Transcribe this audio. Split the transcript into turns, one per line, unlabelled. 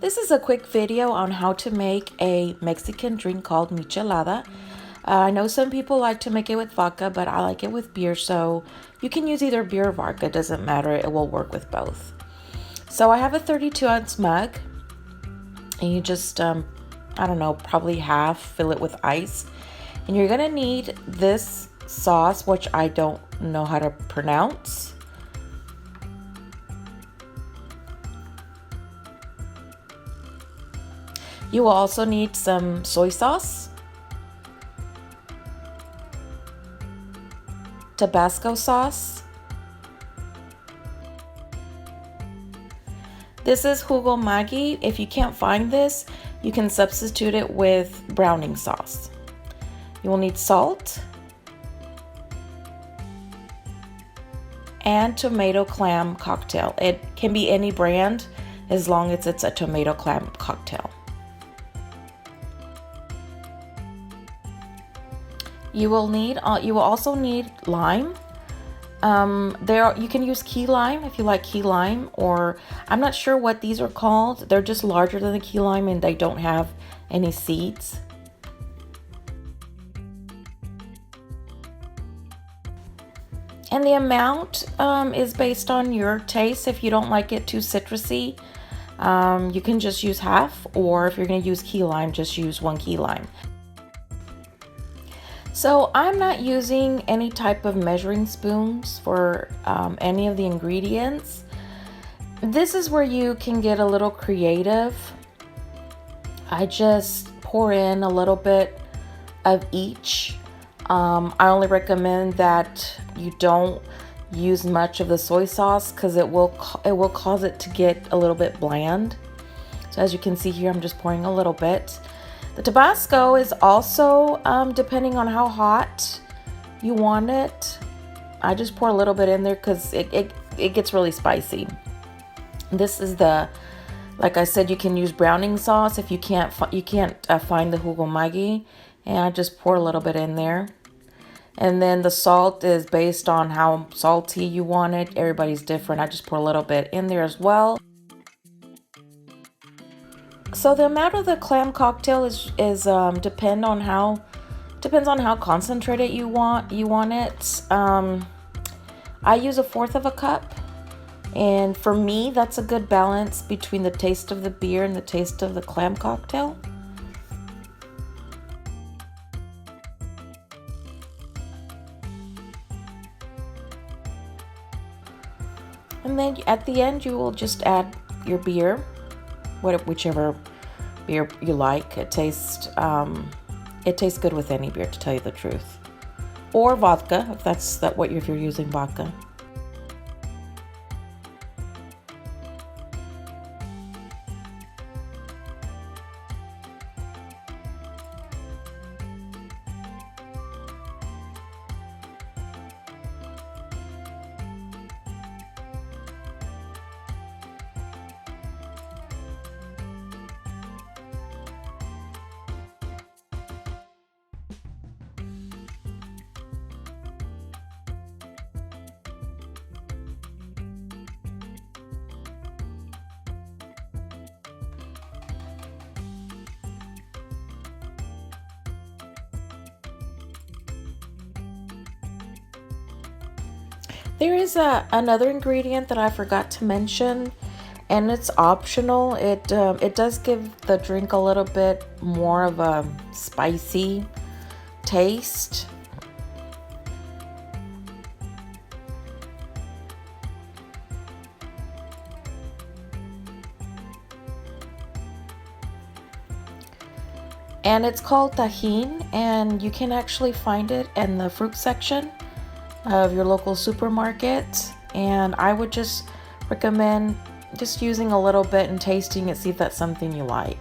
This is a quick video on how to make a Mexican drink called michelada. I know some people like to make it with vodka, but I like it with beer, so you can use either beer or vodka, it doesn't matter, it will work with both. So I have a 32-ounce mug, and you just, I don't know, probably half, fill it with ice. And you're gonna need this sauce, which I don't know how to pronounce. You will also need some soy sauce, Tabasco sauce. This is jugo Maggi. If you can't find this, you can substitute it with browning sauce. You will need salt and tomato clam cocktail. It can be any brand as long as it's a tomato clam cocktail. You will also need lime. You can use key lime if you like key lime, or I'm not sure what these are called. They're just larger than the key lime and they don't have any seeds. And the amount is based on your taste. If you don't like it too citrusy, you can just use half, or if you're going to use key lime, just use 1 key lime. So I'm not using any type of measuring spoons for any of the ingredients. This is where you can get a little creative. I just pour in a little bit of each. I only recommend that you don't use much of the soy sauce because it will cause it to get a little bit bland. So as you can see here, I'm just pouring a little bit. The Tabasco is also depending on how hot you want it. I just pour a little bit in there because it gets really spicy. This is like I said, you can use browning sauce if you can't find the jugo Maggi, and I just pour a little bit in there. And then the salt is based on how salty you want it. Everybody's different. I just pour a little bit in there as well. So the amount of the clam cocktail depends on how concentrated you want it. I use 1/4 cup, and for me that's a good balance between the taste of the beer and the taste of the clam cocktail. And then at the end you will just add your beer, whichever beer you like. It tastes good with any beer, to tell you the truth, or vodka if you're using vodka. There is another ingredient that I forgot to mention, and it's optional. It does give the drink a little bit more of a spicy taste. And it's called tajin, and you can actually find it in the fruit section of your local supermarket. And I would just recommend just using a little bit and tasting it, see if that's something you like.